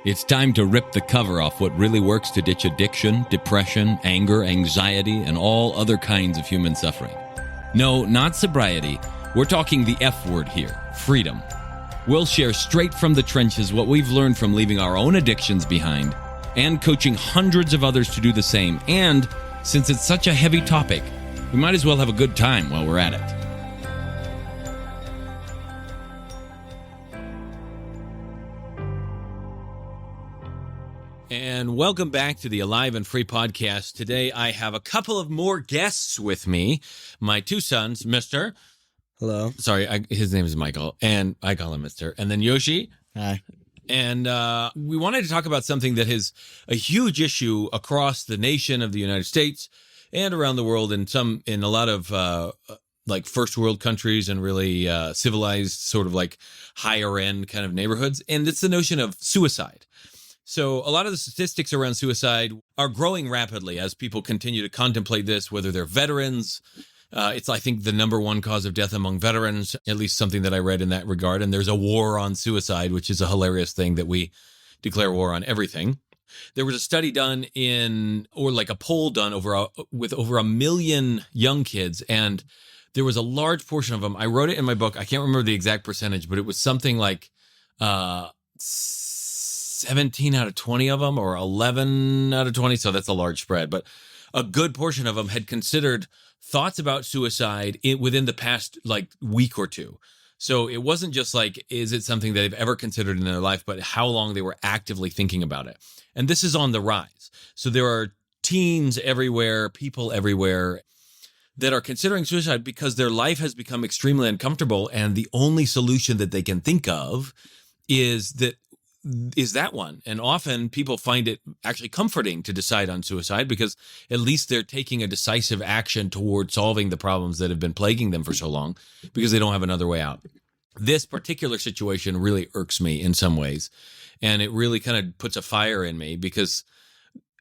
It's time to rip the cover off what really works to ditch addiction, depression, anger, anxiety, and all other kinds of human suffering. No, not sobriety. We're talking the F word here, freedom. We'll share straight from the trenches what we've learned from leaving our own addictions behind and coaching hundreds of others to do the same. And since it's such a heavy topic, we might as well have a good time while we're at it. And welcome back to the Alive and Free podcast. Today I have a couple of more guests with me. My two sons, Mr. Hello. Sorry, his name is Michael, and I call him Mr. And then Yoshi. Hi. And we wanted to talk about something that is a huge issue across the nation of the United States and around the world in a lot of like first world countries and really civilized sort of like higher end kind of neighborhoods. And it's the notion of suicide. So a lot of the statistics around suicide are growing rapidly as people continue to contemplate this, whether they're veterans. It's, I think, the number one cause of death among veterans, at least something that I read in that regard. And there's a war on suicide, which is a hilarious thing that we declare war on everything. There was a study done a poll done with over 1 million young kids. And there was a large portion of them. I wrote it in my book. I can't remember the exact percentage, but it was something like 17 out of 20 of them or 11 out of 20. So that's a large spread. But a good portion of them had considered thoughts about suicide within the past week or two. So it wasn't just like, is it something that they've ever considered in their life, but how long they were actively thinking about it. And this is on the rise. So there are teens everywhere, people everywhere that are considering suicide because their life has become extremely uncomfortable. And the only solution that they can think of is that one. And often people find it actually comforting to decide on suicide because at least they're taking a decisive action toward solving the problems that have been plaguing them for so long because they don't have another way out. This particular situation really irks me in some ways. And it really kind of puts a fire in me because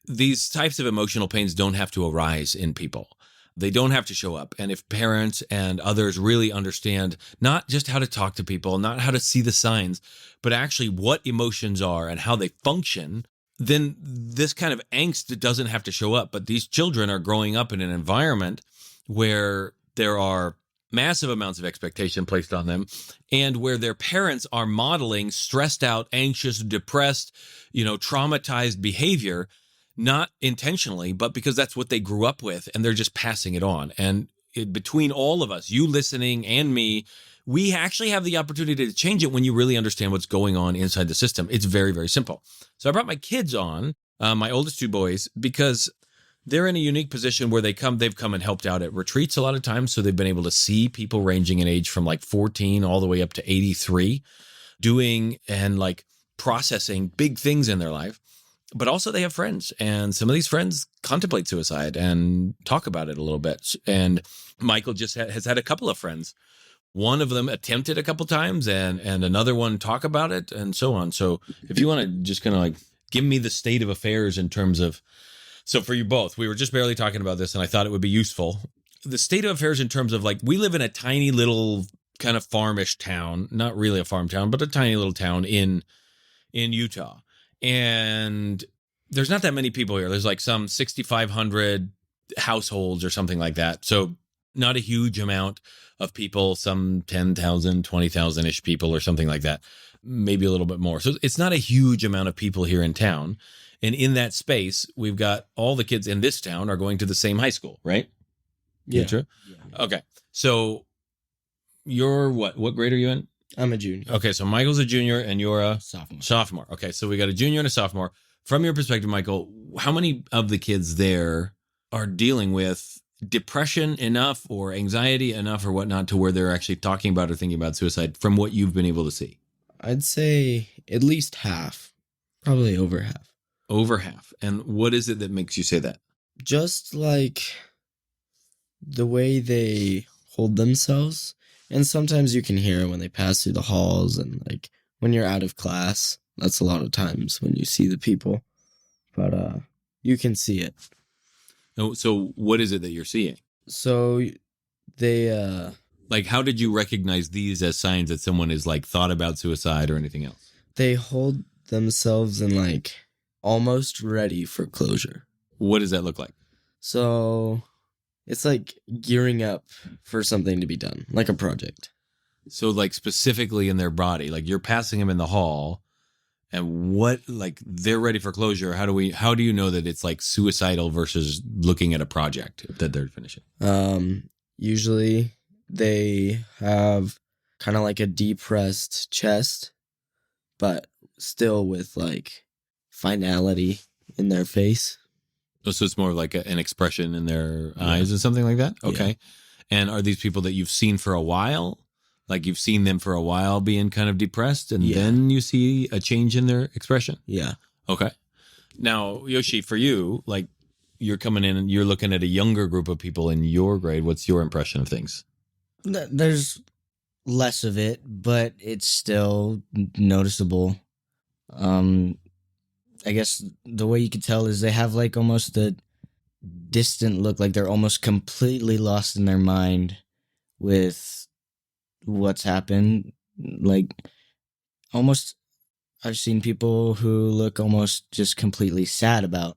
these types of emotional pains don't have to arise in people. They don't have to show up. And if parents and others really understand not just how to talk to people, not how to see the signs, but actually what emotions are and how they function, then this kind of angst doesn't have to show up. But these children are growing up in an environment where there are massive amounts of expectation placed on them and where their parents are modeling stressed out, anxious, depressed, traumatized behavior. Not intentionally, but because that's what they grew up with and they're just passing it on. And between all of us, you listening and me, we actually have the opportunity to change it when you really understand what's going on inside the system. It's very, very simple. So I brought my kids on, my oldest two boys, because they're in a unique position where they've come and helped out at retreats a lot of times. So they've been able to see people ranging in age from 14 all the way up to 83 doing and processing big things in their life. But also they have friends, and some of these friends contemplate suicide and talk about it a little bit. And Michael just has had a couple of friends. One of them attempted a couple times and another one talk about it and so on. So if you want to just kind of give me the state of affairs in terms of, so for you both, we were just barely talking about this and I thought it would be useful. The state of affairs in terms of we live in a tiny little kind of farmish town, not really a farm town, but a tiny little town in Utah. And there's not that many people here. There's some 6,500 households or something like that. So not a huge amount of people, some 10,000, 20,000-ish people or something like that, maybe a little bit more. So it's not a huge amount of people here in town. And in that space, we've got all the kids in this town are going to the same high school, right? Yeah. True? Yeah. Okay. So you're what grade are you in? I'm a junior. Okay, so Michael's a junior and you're a sophomore. Okay, so we got a junior and a sophomore. From your perspective, Michael, how many of the kids there are dealing with depression enough or anxiety enough or whatnot to where they're actually talking about or thinking about suicide from what you've been able to see? I'd say at least half, probably over half. Over half. And what is it that makes you say that? Just the way they hold themselves. And sometimes you can hear when they pass through the halls and when you're out of class. That's a lot of times when you see the people. But you can see it. Oh, so what is it that you're seeing? So they... how did you recognize these as signs that someone is thought about suicide or anything else? They hold themselves in like almost ready for closure. What does that look like? So it's like gearing up for something to be done, like a project. So like specifically in their body, like you're passing them in the hall and what, like they're ready for closure. How do you know that it's like suicidal versus looking at a project that they're finishing? Usually they have kind of like a depressed chest, but still with like finality in their face. Oh, so it's more like an expression in their eyes and something like that? Okay. Yeah. And are these people that you've seen for a while? Like you've seen them for a while being kind of depressed and then you see a change in their expression? Yeah. Okay. Now, Yoshi, for you, like you're coming in and you're looking at a younger group of people in your grade. What's your impression of things? There's less of it, but it's still noticeable. I guess the way you could tell is they have like almost a distant look, like they're almost completely lost in their mind with what's happened. Like almost, I've seen people who look almost just completely sad about,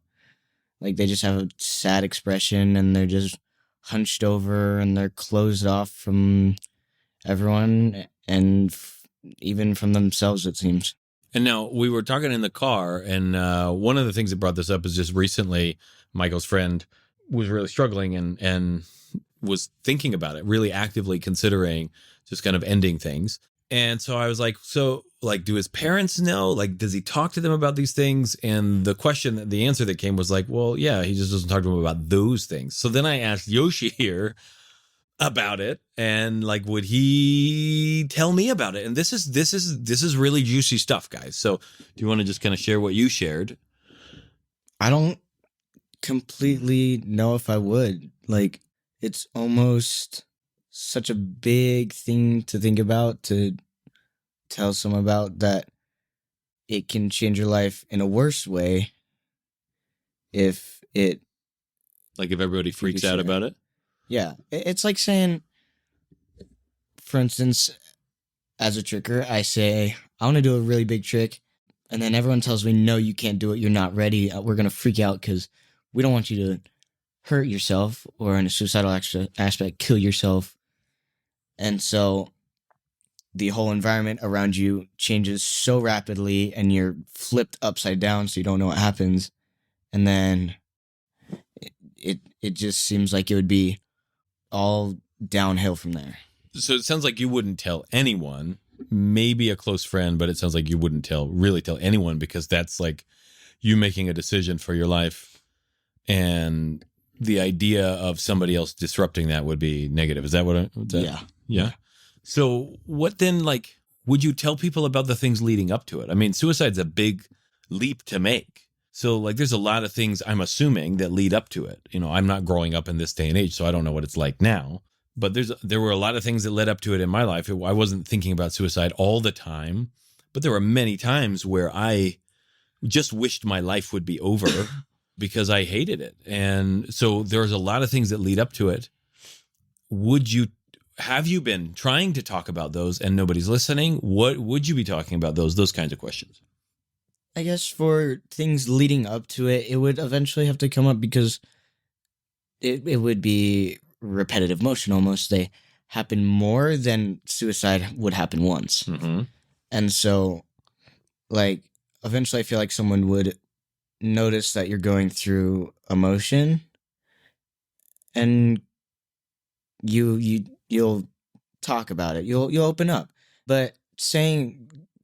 like they just have a sad expression and they're just hunched over and they're closed off from everyone and even from themselves, it seems. And now we were talking in the car, and one of the things that brought this up is just recently Michael's friend was really struggling and was thinking about it, really actively considering just kind of ending things. And so I was like, so like, do his parents know? Like, does he talk to them about these things? And the answer that came was like, well, yeah, he just doesn't talk to them about those things. So then I asked Yoshi here about it, and like, would he tell me about it? And this is really juicy stuff, guys. So do you want to just kind of share what you shared? I don't completely know if I would. Like, it's almost such a big thing to think about, to tell someone about, that it can change your life in a worse way if it, like if everybody freaks out about it. Yeah, it's like saying, for instance, as a tricker, I say, I want to do a really big trick, and then everyone tells me, no, you can't do it, you're not ready, we're going to freak out because we don't want you to hurt yourself, or in a suicidal aspect, kill yourself. And so the whole environment around you changes so rapidly, and you're flipped upside down, so you don't know what happens. And then it just seems like it would be all downhill from there. So it sounds like you wouldn't tell anyone, maybe a close friend, but it sounds like you wouldn't really tell anyone, because that's like you making a decision for your life, and the idea of somebody else disrupting that would be negative. Is that what? Yeah. So what then? Like, would you tell people about the things leading up to it? I mean, suicide's a big leap to make. So like, there's a lot of things I'm assuming that lead up to it. You know, I'm not growing up in this day and age, so I don't know what it's like now. But there were a lot of things that led up to it in my life. I wasn't thinking about suicide all the time, but there were many times where I just wished my life would be over because I hated it. And so there's a lot of things that lead up to it. Have you been trying to talk about those and nobody's listening? What would you be talking about those kinds of questions? I guess for things leading up to it, it would eventually have to come up because it would be repetitive motion almost. They happen more than suicide would happen once. Mm-hmm. And so, like, eventually I feel like someone would notice that you're going through emotion, and you'll talk about it. You'll open up. But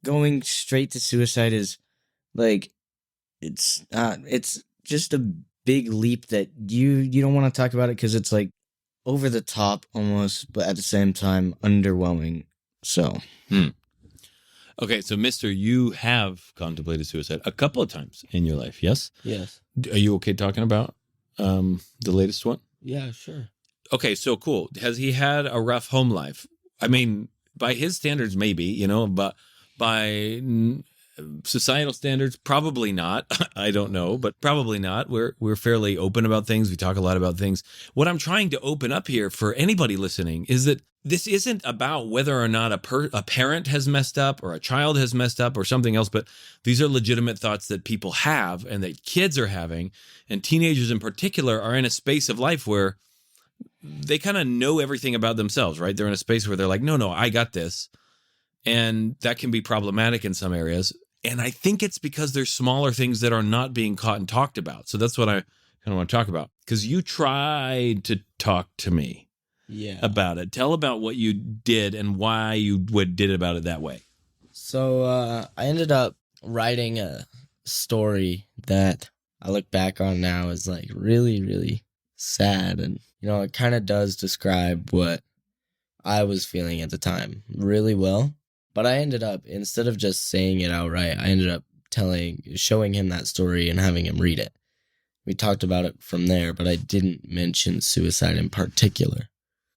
going straight to suicide is like, it's just a big leap that you don't want to talk about it, because it's like over the top almost, but at the same time underwhelming. So Okay, so Mister, you have contemplated suicide a couple of times in your life, yes? Yes. Are you okay talking about the latest one? Yeah, sure. Okay, so cool. Has he had a rough home life? I mean, by his standards, maybe, but by societal standards, probably not. I don't know, but probably not. We're fairly open about things. We talk a lot about things. What I'm trying to open up here for anybody listening is that this isn't about whether or not a parent has messed up or a child has messed up or something else, but these are legitimate thoughts that people have and that kids are having, and teenagers in particular are in a space of life where they kind of know everything about themselves, right? They're in a space where they're like, no, I got this. And that can be problematic in some areas. And I think it's because there's smaller things that are not being caught and talked about. So that's what I kind of want to talk about. Because you tried to talk to me about it. Tell about what you did and why you did about it that way. So I ended up writing a story that I look back on now as like really, really sad. And, it kind of does describe what I was feeling at the time really well. But I ended up, instead of just saying it outright, I ended up showing him that story and having him read it. We talked about it from there, but I didn't mention suicide in particular.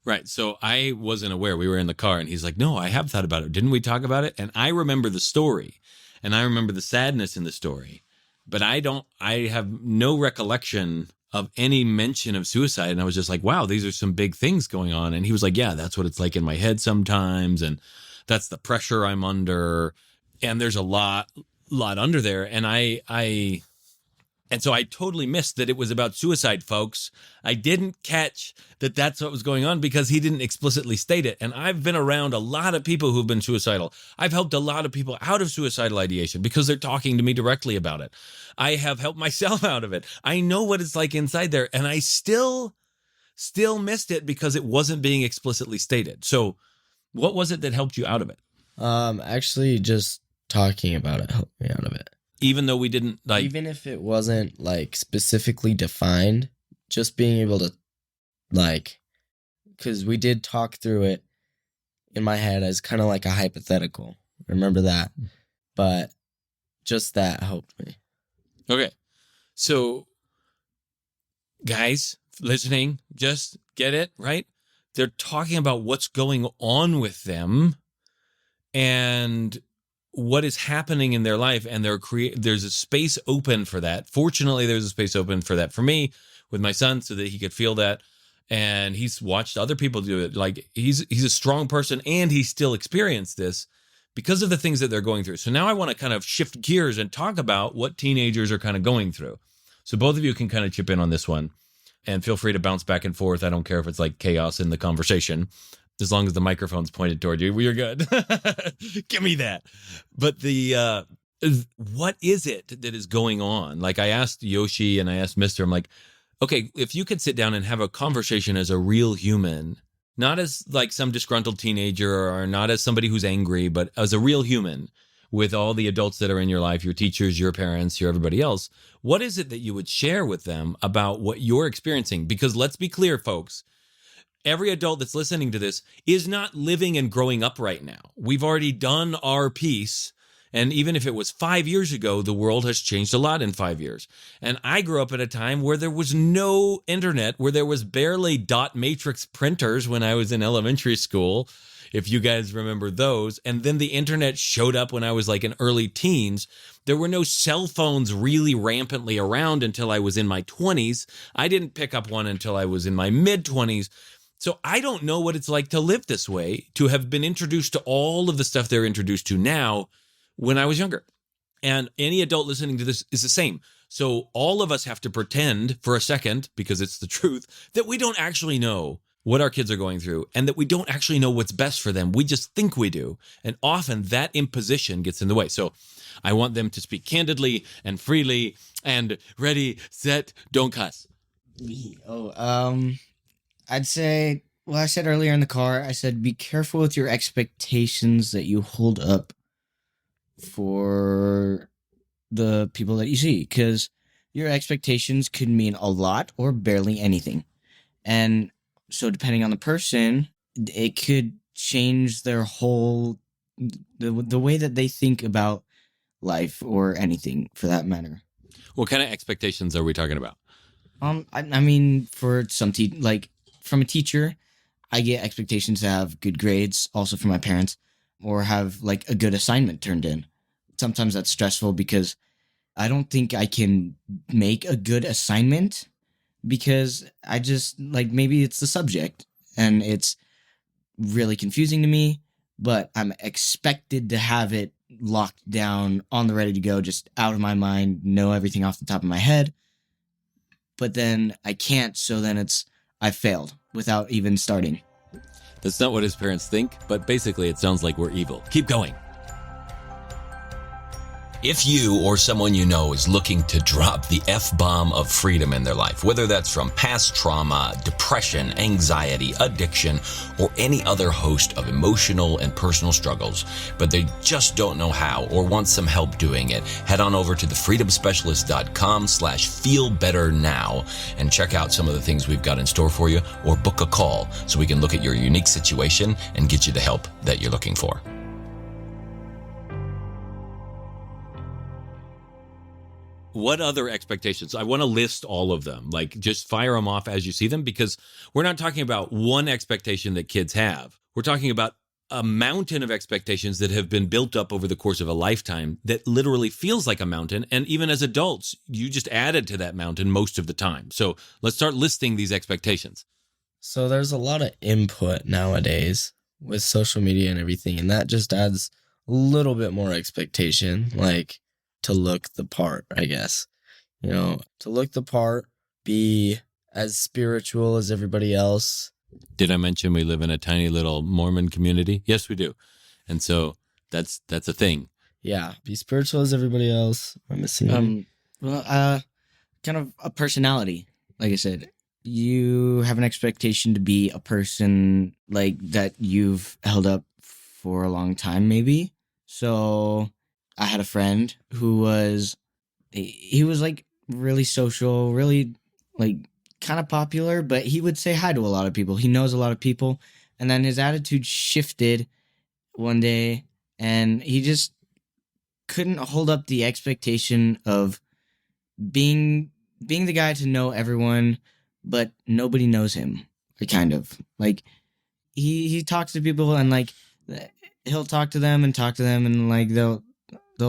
Right. So I wasn't aware. We were in the car and he's like, no, I have thought about it. Didn't we talk about it? And I remember the story and I remember the sadness in the story, but I have no recollection of any mention of suicide. And I was just like, wow, these are some big things going on. And he was like, yeah, that's what it's like in my head sometimes. And that's the pressure I'm under. And there's a lot under there. And so I totally missed that it was about suicide, folks. I didn't catch that that's what was going on because he didn't explicitly state it. And I've been around a lot of people who've been suicidal. I've helped a lot of people out of suicidal ideation because they're talking to me directly about it. I have helped myself out of it. I know what it's like inside there. And I still missed it because it wasn't being explicitly stated. So what was it that helped you out of it? Actually, just talking about it helped me out of it. Even though we didn't even if it wasn't like specifically defined, just being able to because we did talk through it in my head as kind of like a hypothetical. Remember that. But just that helped me. Okay. So guys listening, just get it, right? They're talking about what's going on with them and what is happening in their life, and there's a space open for that. Fortunately, there's a space open for that for me with my son so that he could feel that, and he's watched other people do it. Like he's a strong person and he still experienced this because of the things that they're going through. So now I want to kind of shift gears and talk about what teenagers are kind of going through. So both of you can kind of chip in on this one and feel free to bounce back and forth. I don't care if it's like chaos in the conversation. As long as the microphone's pointed toward you, we're good. Give me that. But what is it that is going on? Like I asked Yoshi and I asked Mr. I'm like, okay, if you could sit down and have a conversation as a real human, not as like some disgruntled teenager or not as somebody who's angry, but as a real human with all the adults that are in your life, your teachers, your parents, your everybody else, what is it that you would share with them about what you're experiencing? Because let's be clear, folks. Every adult that's listening to this is not living and growing up right now. We've already done our piece. And even if it was 5 years ago, the world has changed a lot in 5 years. And I grew up at a time where there was no internet, where there was barely dot matrix printers when I was in elementary school, if you guys remember those. And then the internet showed up when I was like in early teens. There were no cell phones really rampantly around until I was in my 20s. I didn't pick up one until I was in my mid-20s. So I don't know what it's like to live this way, to have been introduced to all of the stuff they're introduced to now when I was younger. And any adult listening to this is the same. So all of us have to pretend for a second, because it's the truth, that we don't actually know what our kids are going through and that we don't actually know what's best for them. We just think we do. And often that imposition gets in the way. So I want them to speak candidly and freely and ready, set, don't cuss. I'd say, I said earlier in the car, I said, be careful with your expectations that you hold up for the people that you see, because your expectations could mean a lot or barely anything. And so depending on the person, it could change their whole, the way that they think about life or anything for that matter. What kind of expectations are we talking about? I mean, for some from a teacher, I get expectations to have good grades, also from my parents, or have like a good assignment turned in. sometimes that's stressful because I don't think I can make a good assignment because I just like maybe it's the subject and it's really confusing to me, but I'm expected to have it locked down on the ready to go, just out of my mind, know everything off the top of my head. But then I can't, so then I failed without even starting. That's not what his parents think, but basically it sounds like we're evil. Keep going. If you or someone you know is looking to drop the F-bomb of freedom in their life, whether that's from past trauma, depression, anxiety, addiction, or any other host of emotional and personal struggles, but they just don't know how or want some help doing it, head on over to thefreedomspecialist.com/feelbetternow and check out some of the things we've got in store for you, or book a call so we can look at your unique situation and get you the help that you're looking for. What other expectations? I want to list all of them. Like, just fire them off as you see them, because we're not talking about one expectation that kids have. We're talking about a mountain of expectations that have been built up over the course of a lifetime that literally feels like a mountain. And even as adults, you just added to that mountain most of the time. So let's start listing these expectations. So there's a lot of input nowadays with social media and everything, and that just adds a little bit more expectation, like to look the part, I guess. You know, to look the part, be as spiritual as everybody else. Did I mention we live in a tiny little Mormon community? Yes, we do. And so that's a thing. Yeah, be spiritual as everybody else. I'm missing. Kind of a personality. Like I said, you have an expectation to be a person like that you've held up for a long time, maybe. So I had a friend who was like really social, really like kind of popular, but he would say hi to a lot of people. He knows a lot of people. And then his attitude shifted one day and he just couldn't hold up the expectation of being the guy to know everyone, but nobody knows him. Kind of like he talks to people and like he'll talk to them and like they'll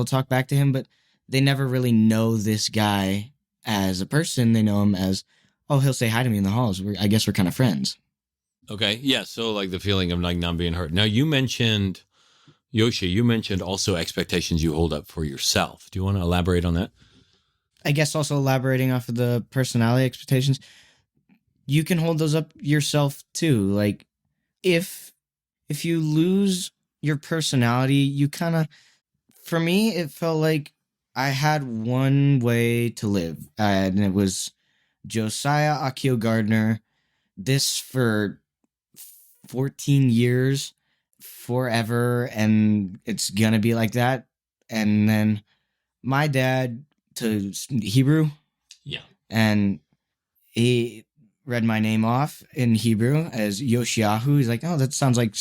talk back to him, but they never really know this guy as a person. They know him as, oh, he'll say hi to me in the halls. I guess we're kind of friends. Okay. Yeah. So like the feeling of like not being heard. Now you mentioned, Yoshi, you mentioned also expectations you hold up for yourself. Do you want to elaborate on that? I guess also elaborating off of the personality expectations, you can hold those up yourself too. Like if you lose your personality, you kind of, for me, it felt like I had one way to live, and it was Josiah Akio Gardner. This for 14 years, forever, and it's gonna be like that. And then my dad to Hebrew, yeah, and he read my name off in Hebrew as Yoshiahu. He's like, oh, that sounds like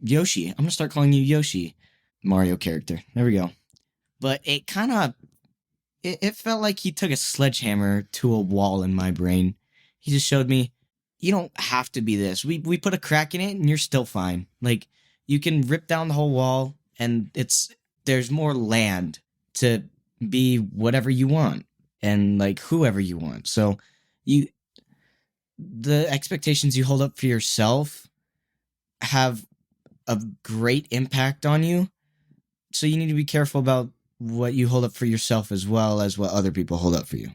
Yoshi. I'm gonna start calling you Yoshi. Mario character. There we go. But it kind of, it felt like he took a sledgehammer to a wall in my brain. He just showed me, you don't have to be this. We put a crack in it and you're still fine. Like, you can rip down the whole wall and there's more land to be whatever you want and like whoever you want. So the expectations you hold up for yourself have a great impact on you. So you need to be careful about what you hold up for yourself as well as what other people hold up for you.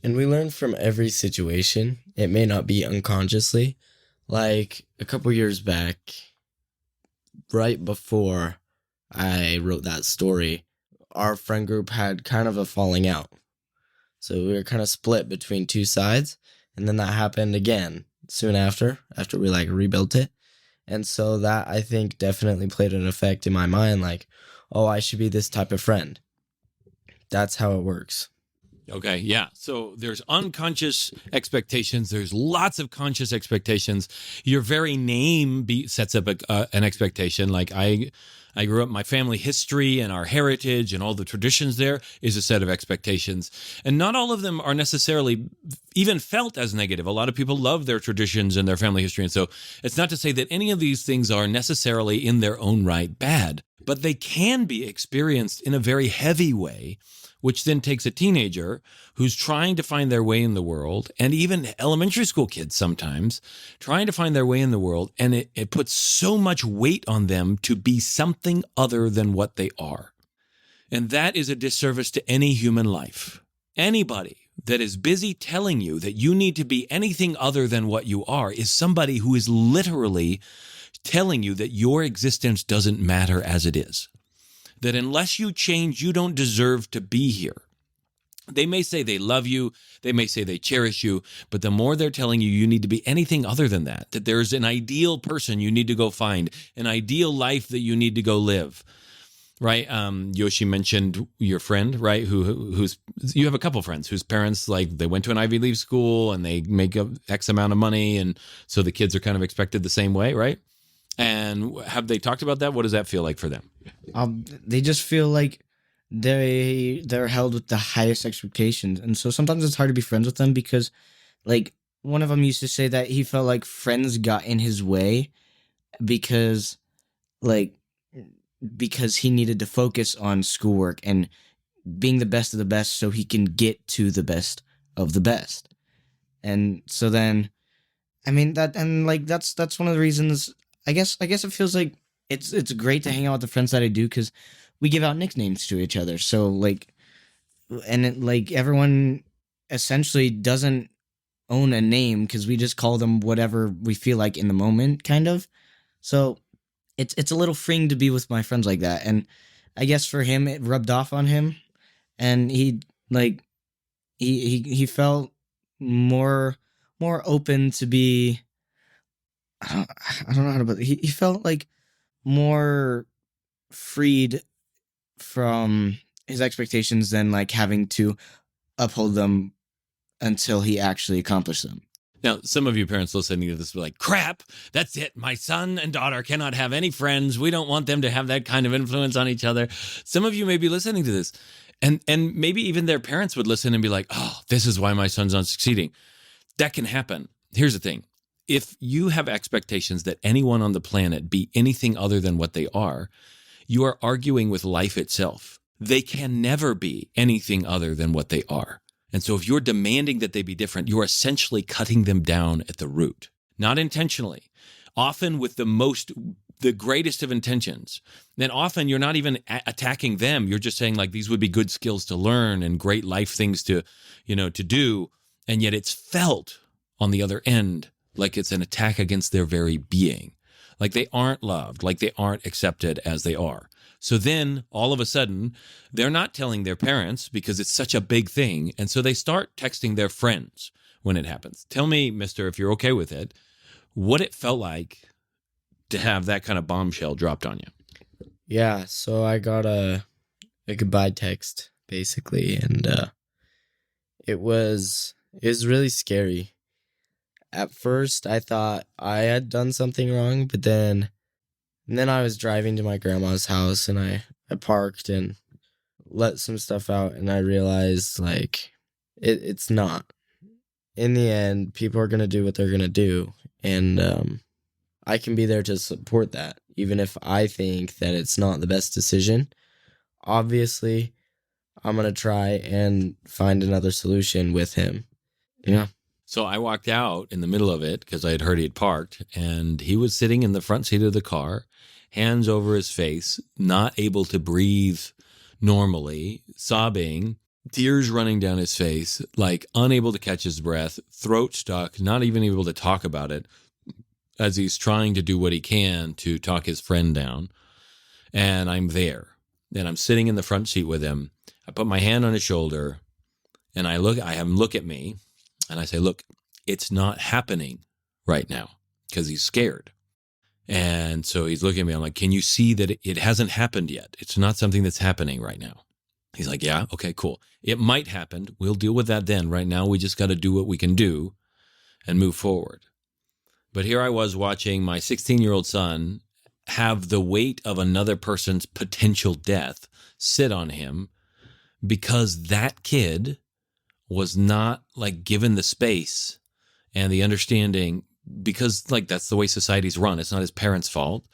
And we learn from every situation. It may not be unconsciously. Like a couple years back, right before I wrote that story, our friend group had kind of a falling out. So we were kind of split between two sides. And then that happened again soon after we like rebuilt it. And so that, I think, definitely played an effect in my mind, like, oh, I should be this type of friend. That's how it works. Okay, yeah. So there's unconscious expectations. There's lots of conscious expectations. Your very name sets up an expectation. Like I grew up, my family history and our heritage and all the traditions there is a set of expectations. And not all of them are necessarily even felt as negative. A lot of people love their traditions and their family history. And so it's not to say that any of these things are necessarily in their own right bad. but they can be experienced in a very heavy way, which then takes a teenager who's trying to find their way in the world, and even elementary school kids sometimes trying to find their way in the world, and it puts so much weight on them to be something other than what they are. And that is a disservice to any human life. Anybody that is busy telling you that you need to be anything other than what you are is somebody who is literally telling you that your existence doesn't matter as it is. That unless you change, you don't deserve to be here. They may say they love you, they may say they cherish you, but the more they're telling you you need to be anything other than that there's an ideal person you need to go find, an ideal life that you need to go live, right? Yoshi mentioned your friend, right? Who's you have a couple friends whose parents, like, they went to an Ivy League school and they make X amount of money, and so the kids are kind of expected the same way, right? And have they talked about that? What does that feel like for them? They just feel like they're held with the highest expectations, and so sometimes it's hard to be friends with them because, like, one of them used to say that he felt like friends got in his way because he needed to focus on schoolwork and being the best of the best so he can get to the best of the best. And so then, I mean, that's one of the reasons. I guess it feels like it's great to hang out with the friends that I do because we give out nicknames to each other. So everyone essentially doesn't own a name because we just call them whatever we feel like in the moment, kind of. So it's a little freeing to be with my friends like that, and I guess for him it rubbed off on him, and he felt more open to be. I don't know how to put it. He felt like more freed from his expectations than like having to uphold them until he actually accomplished them. Now, some of you parents listening to this are like, crap, that's it. My son and daughter cannot have any friends. We don't want them to have that kind of influence on each other. Some of you may be listening to this, and maybe even their parents would listen and be like, oh, this is why my son's not succeeding. That can happen. Here's the thing. If you have expectations that anyone on the planet be anything other than what they are, you are arguing with life itself. They can never be anything other than what they are. And so if you're demanding that they be different, you're essentially cutting them down at the root, not intentionally, often with the greatest of intentions. Then often you're not even attacking them. You're just saying, like, these would be good skills to learn and great life things to do. And yet it's felt on the other end like it's an attack against their very being, like they aren't loved, like they aren't accepted as they are. So then all of a sudden, they're not telling their parents because it's such a big thing. And so they start texting their friends when it happens. Tell me, mister, if you're okay with it, what it felt like to have that kind of bombshell dropped on you. Yeah, so I got a goodbye text, basically, and it was really scary. At first, I thought I had done something wrong, but then I was driving to my grandma's house, and I parked and let some stuff out, and I realized, like, it's not. In the end, people are going to do what they're going to do, and I can be there to support that, even if I think that it's not the best decision. Obviously, I'm going to try and find another solution with him. Yeah. So I walked out in the middle of it because I had heard he had parked, and he was sitting in the front seat of the car, hands over his face, not able to breathe normally, sobbing, tears running down his face, like unable to catch his breath, throat stuck, not even able to talk about it, as he's trying to do what he can to talk his friend down. And I'm there, and I'm sitting in the front seat with him. I put my hand on his shoulder, and I have him look at me. And I say, look, it's not happening right now, because he's scared. And so he's looking at me. I'm like, can you see that it hasn't happened yet? It's not something that's happening right now. He's like, yeah, okay, cool. It might happen. We'll deal with that then. Right now, we just got to do what we can do and move forward. But here I was watching my 16-year-old son have the weight of another person's potential death sit on him because that kid was not, like, given the space and the understanding, because, like, that's the way society's run. It's not his parents' fault.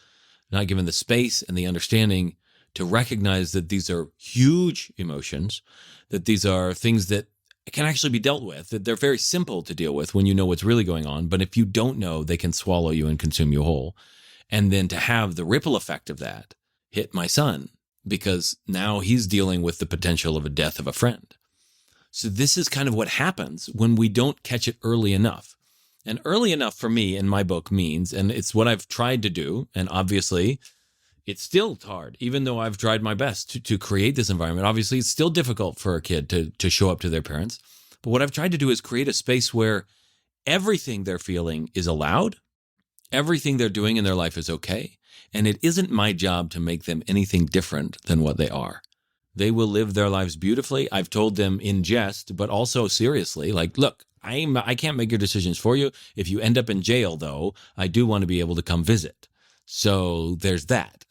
not given the space and the understanding to recognize that these are huge emotions, that these are things that can actually be dealt with, that they're very simple to deal with when you know what's really going on. But if you don't know, they can swallow you and consume you whole. And then to have the ripple effect of that hit my son, because now he's dealing with the potential of a death of a friend. So this is kind of what happens when we don't catch it early enough. And early enough for me in my book means, and it's what I've tried to do, and obviously it's still hard, even though I've tried my best to create this environment. Obviously, it's still difficult for a kid to show up to their parents. But what I've tried to do is create a space where everything they're feeling is allowed, everything they're doing in their life is okay, and it isn't my job to make them anything different than what they are. They will live their lives beautifully. I've told them in jest, but also seriously, like, look, I can't make your decisions for you. If you end up in jail, though, I do want to be able to come visit. So there's that.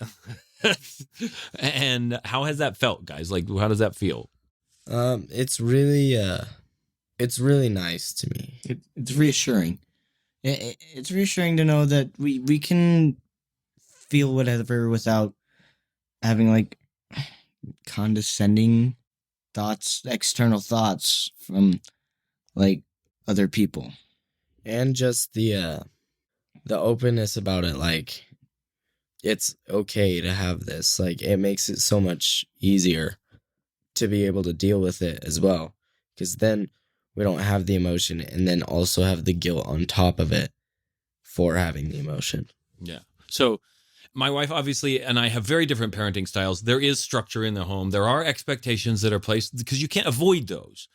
And how has that felt, guys? Like, how does that feel? It's really nice to me. It's reassuring. It's reassuring to know that we can feel whatever without having like condescending thoughts, external thoughts from like other people. And just the openness about it, like, it's okay to have this. Like, it makes it so much easier to be able to deal with it as well. Because then we don't have the emotion and then also have the guilt on top of it for having the emotion. Yeah. So my wife, obviously, and I have very different parenting styles. There is structure in the home. There are expectations that are placed because you can't avoid those.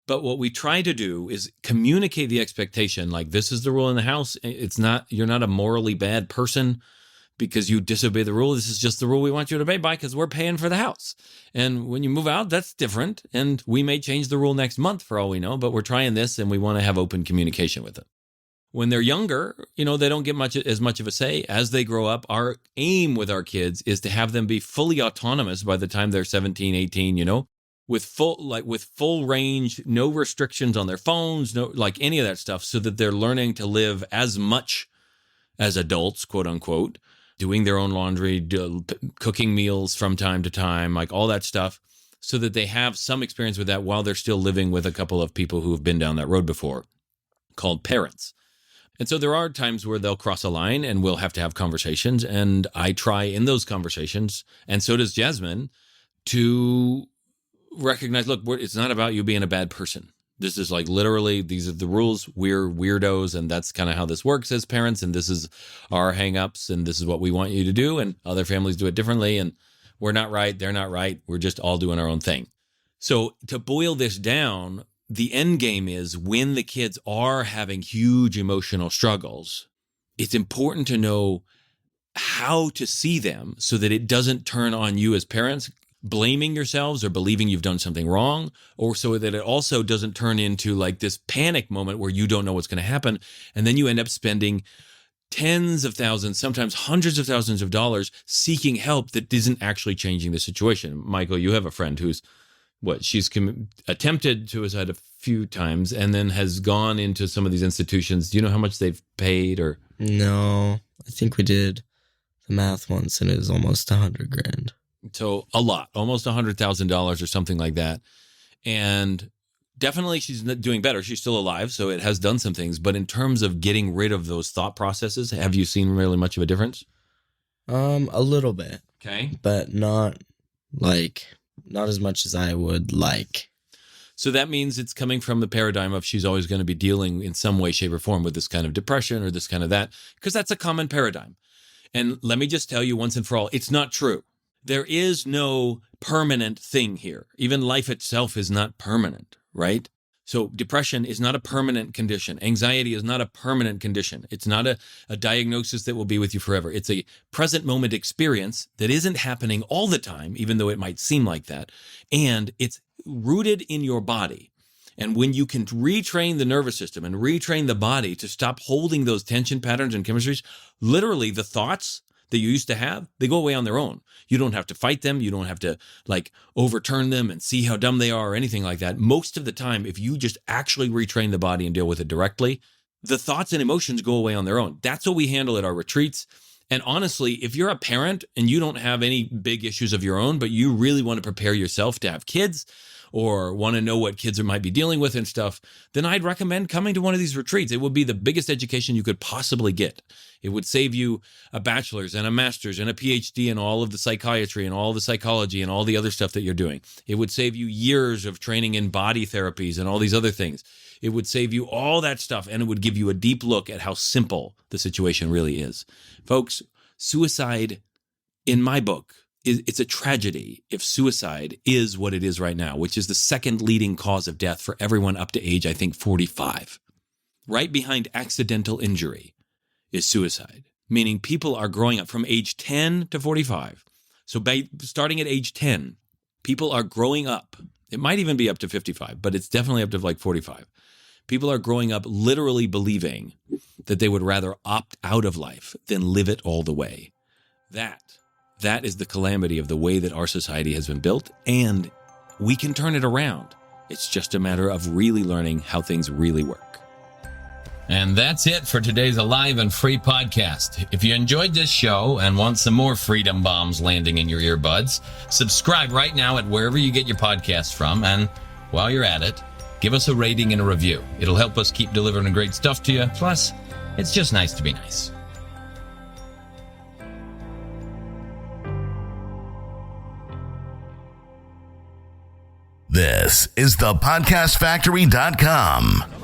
But what we try to do is communicate the expectation, like, this is the rule in the house. You're not a morally bad person because you disobey the rule. This is just the rule we want you to obey by because we're paying for the house. And when you move out, that's different. And we may change the rule next month for all we know, but we're trying this and we want to have open communication with them. When they're younger, they don't get as much of a say. As they grow up, our aim with our kids is to have them be fully autonomous by the time they're 17, 18, with full range, no restrictions on their phones, no, like any of that stuff, so that they're learning to live as much as adults, quote unquote, doing their own laundry, cooking meals from time to time, like all that stuff, so that they have some experience with that while they're still living with a couple of people who have been down that road before, called parents. And so there are times where they'll cross a line and we'll have to have conversations. And I try in those conversations, and so does Jasmine, to recognize, look, it's not about you being a bad person. This is like literally, these are the rules. We're weirdos, and that's kind of how this works as parents. And this is our hangups, and this is what we want you to do. And other families do it differently. And we're not right. They're not right. We're just all doing our own thing. So to boil this down, the end game is when the kids are having huge emotional struggles, it's important to know how to see them so that it doesn't turn on you as parents, blaming yourselves or believing you've done something wrong, or so that it also doesn't turn into like this panic moment where you don't know what's going to happen. And then you end up spending tens of thousands, sometimes hundreds of thousands of dollars seeking help that isn't actually changing the situation. Michael, you have a friend who's she's attempted suicide a few times and then has gone into some of these institutions. Do you know how much they've paid? Or no, I think we did the math once and it was almost $100,000. So a lot, almost $100,000 or something like that. And definitely she's doing better. She's still alive, so it has done some things. But in terms of getting rid of those thought processes, have you seen really much of a difference? A little bit. Okay. But not as much as I would like. So that means it's coming from the paradigm of she's always going to be dealing in some way, shape, or form with this kind of depression or this kind of that, because that's a common paradigm. And let me just tell you once and for all, it's not true. There is no permanent thing here. Even life itself is not permanent, right? So depression is not a permanent condition. Anxiety is not a permanent condition. It's not a diagnosis that will be with you forever. It's a present moment experience that isn't happening all the time, even though it might seem like that. And it's rooted in your body. And when you can retrain the nervous system and retrain the body to stop holding those tension patterns and chemistries, literally the thoughts that you used to have, they go away on their own. You don't have to fight them. You don't have to overturn them and see how dumb they are or anything like that. Most of the time, if you just actually retrain the body and deal with it directly, the thoughts and emotions go away on their own. That's what we handle at our retreats. And honestly, if you're a parent and you don't have any big issues of your own, but you really want to prepare yourself to have kids or want to know what kids might be dealing with and stuff, then I'd recommend coming to one of these retreats. It would be the biggest education you could possibly get. It would save you a bachelor's and a master's and a PhD in all of the psychiatry and all the psychology and all the other stuff that you're doing. It would save you years of training in body therapies and all these other things. It would save you all that stuff, and it would give you a deep look at how simple the situation really is. Folks, suicide, in my book, it's a tragedy if suicide is what it is right now, which is the second leading cause of death for everyone up to age, I think, 45. Right behind accidental injury is suicide, meaning people are growing up from age 10 to 45. So starting at age 10, people are growing up. It might even be up to 55, but it's definitely up to like 45. People are growing up literally believing that they would rather opt out of life than live it all the way. That is the calamity of the way that our society has been built, and we can turn it around. It's just a matter of really learning how things really work. And that's it for today's Alive and Free podcast. If you enjoyed this show and want some more freedom bombs landing in your earbuds, subscribe right now at wherever you get your podcasts from. And while you're at it, give us a rating and a review. It'll help us keep delivering great stuff to you. Plus, it's just nice to be nice. This is thepodcastfactory.com.